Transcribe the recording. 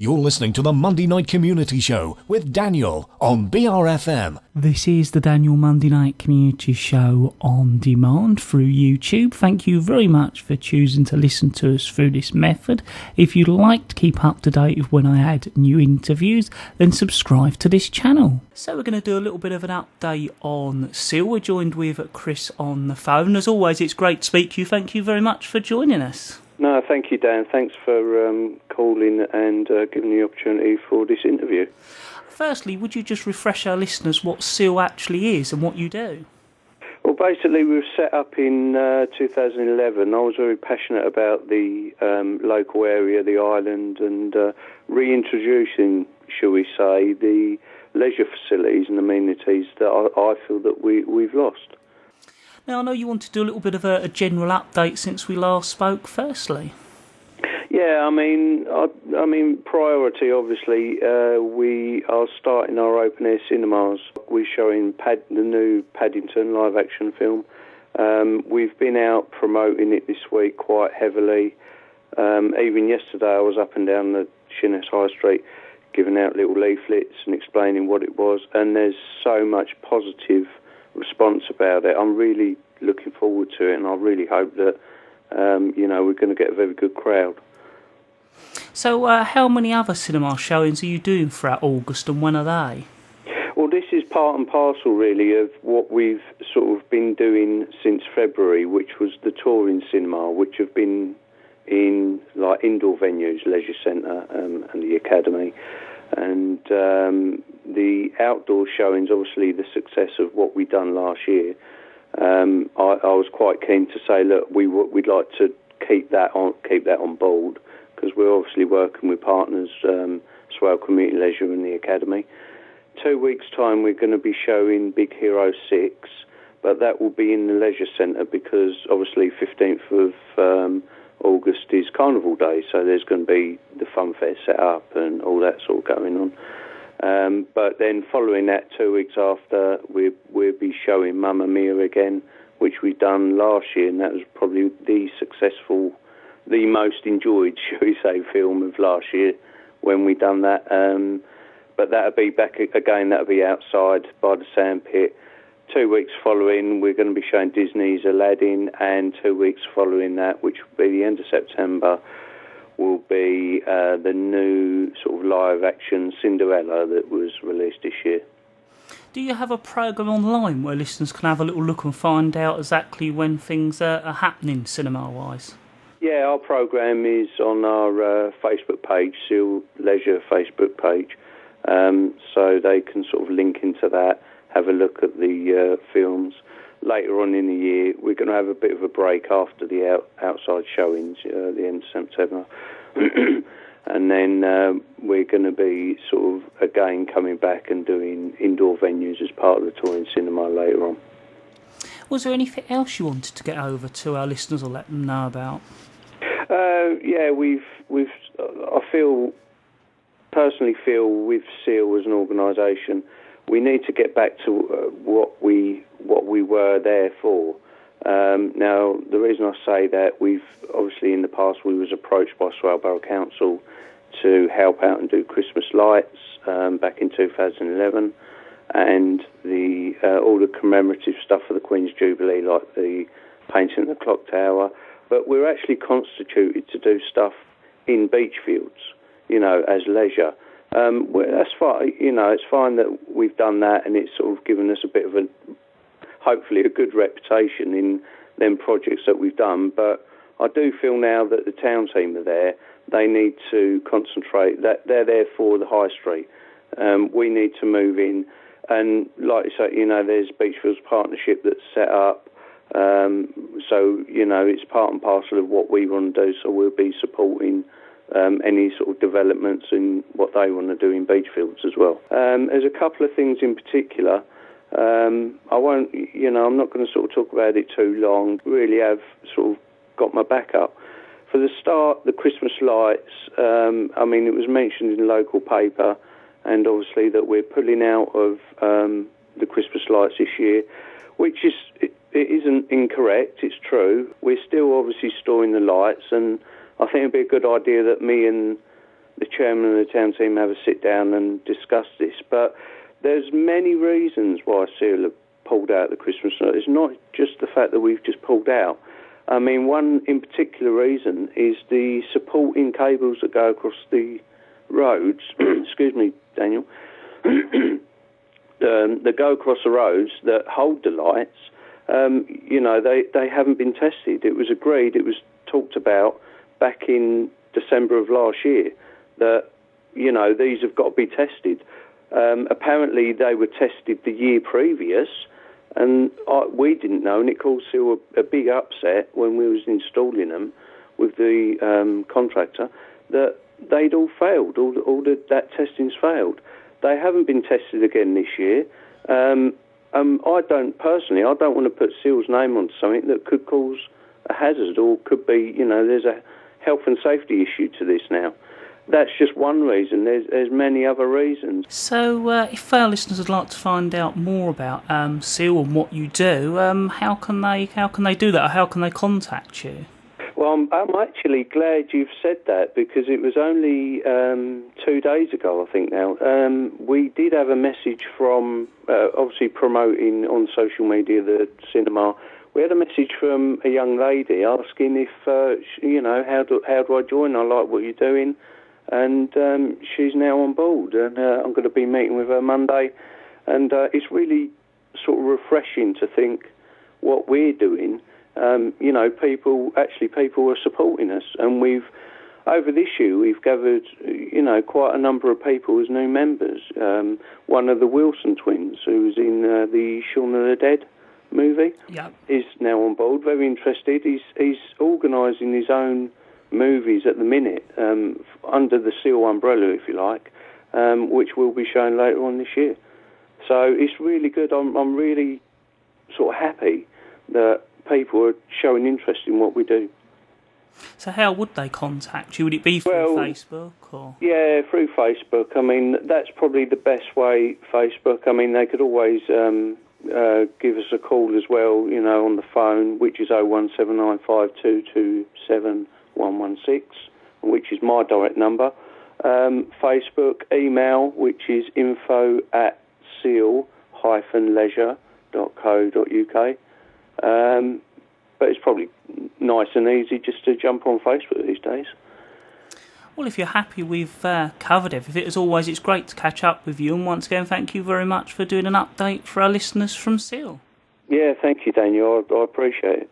You're listening to the Monday Night Community Show with Daniel on BRFM. This is the Daniel Monday Night Community Show on demand through YouTube. Thank you very much for choosing to listen to us through this method. If you'd like to keep up to date with when I add new interviews, then subscribe to this channel. So we're going to do a little bit of an update on S.E.A.L. We're joined with Chris on the phone. As always, it's great to speak to you. Thank you very much for joining us. No, thank you, Dan. Thanks for calling and giving the opportunity for this interview. Firstly, would you just refresh our listeners what S.E.A.L actually is and what you do? Well, basically, we were set up in 2011. I was very passionate about the local area, the island, and reintroducing, shall we say, the leisure facilities and amenities that I feel that we've lost. Now, I know you want to do a little bit of a general update since we last spoke, firstly. Yeah, I mean, priority, obviously, we are starting our open-air cinemas. We're showing the new Paddington live-action film. We've been out promoting it this week quite heavily. Even yesterday, I was up and down the Sheerness High Street giving out little leaflets and explaining what it was, and there's so much positive response about it. I'm really looking forward to it, and I really hope that we're going to get a very good crowd. So how many other cinema showings are you doing throughout August, and when are they? Well, this is part and parcel really of what we've sort of been doing since February, which was the touring cinema, which have been in like indoor venues, Leisure Centre and the Academy, and the outdoor showings, obviously the success of what we'd done last year. I was quite keen to say, look, we'd like to keep that on board, because we're obviously working with partners, S.E.A.L Community Leisure and the Academy. 2 weeks' time, we're going to be showing Big Hero 6, but that will be in the Leisure Centre because obviously 15th of August is Carnival Day, so there's going to be the fun fair set up and all that sort of going on. But then following that, 2 weeks after, we'll be showing Mamma Mia again, which we've done last year, and that was probably the most enjoyed, shall we say, film of last year when we done that. But that'll be back again, that'll be outside by the sandpit. 2 weeks following, we're going to be showing Disney's Aladdin, and 2 weeks following that, which will be the end of September, will be the new sort of live-action Cinderella that was released this year. Do you have a programme online where listeners can have a little look and find out exactly when things are happening cinema-wise? Yeah, our programme is on our Facebook page, S.E.A.L Leisure Facebook page, so they can sort of link into that, have a look at the films. Later on in the year, we're going to have a bit of a break after the outside showings, the end of September. And then we're going to be sort of, again, coming back and doing indoor venues as part of the touring cinema later on. Was there anything else you wanted to get over to our listeners or let them know about? I personally feel with S.E.A.L as an organisation, we need to get back to what we were there for. Now, the reason I say that, we've obviously in the past we was approached by Swale Borough Council to help out and do Christmas lights back in 2011, and all the commemorative stuff for the Queen's Jubilee, like the painting of the clock tower. But we're actually constituted to do stuff in beach fields, as leisure. That's fine. It's fine that we've done that, and it's sort of given us a bit of hopefully a good reputation in them projects that we've done. But I do feel now that the town team are there, they need to concentrate. That they're there for the high street. We need to move in, and like you say, there's Beachfields Partnership that's set up. So it's part and parcel of what we want to do. So we'll be supporting any sort of developments in what they want to do in Beachfields as well. There's a couple of things in particular. I won't, I'm not going to sort of talk about it too long. Really have sort of got my back up. For the start, the Christmas lights, it was mentioned in the local paper, and obviously that we're pulling out of the Christmas lights this year, which is, it isn't incorrect, it's true. We're still obviously storing the lights, and I think it'd be a good idea that me and the chairman of the town team have a sit down and discuss this. But there's many reasons why S.E.A.L have pulled out the Christmas night. It's not just the fact that we've just pulled out. I mean, one in particular reason is the supporting cables that go across the roads, excuse me, Daniel, that go across the roads that hold the lights. They haven't been tested. It was agreed, it was talked about back in December of last year that, these have got to be tested. Apparently they were tested the year previous, and we didn't know, and it caused S.E.A.L a big upset when we was installing them with the contractor, that they'd all failed, that testing's failed. They haven't been tested again this year. I don't want to put S.E.A.L's name onto something that could cause a hazard, or could be, there's a health and safety issue to this now. That's just one reason. There's many other reasons. So, if our listeners would like to find out more about S.E.A.L and what you do, how can they do that? Or how can they contact you? Well, I'm actually glad you've said that, because it was only 2 days ago, I think now. We did have a message from, obviously promoting on social media the cinema. We had a message from a young lady asking if, how do I join? I like what you're doing. And she's now on board, and I'm going to be meeting with her Monday. And it's really sort of refreshing to think what we're doing. People are supporting us, and over this year we've gathered, quite a number of people as new members. One of the Wilson twins, who was in the Shaun of the Dead movie, is now on board. Very interested. He's organising his own movies at the minute, under the S.E.A.L umbrella, if you like, which will be shown later on this year. So it's really good. I'm really sort of happy that people are showing interest in what we do. So how would they contact you? Would it be through Facebook? Or? Yeah, through Facebook. I mean, that's probably the best way, Facebook. I mean, they could always give us a call as well, on the phone, which is 01795227116, which is my direct number. Facebook, email, which is info@seal-leisure.co.uk. But it's probably nice and easy just to jump on Facebook these days. Well, if you're happy we've covered everything, as always, it's great to catch up with you. And once again, thank you very much for doing an update for our listeners from S.E.A.L. Yeah, thank you, Daniel. I appreciate it.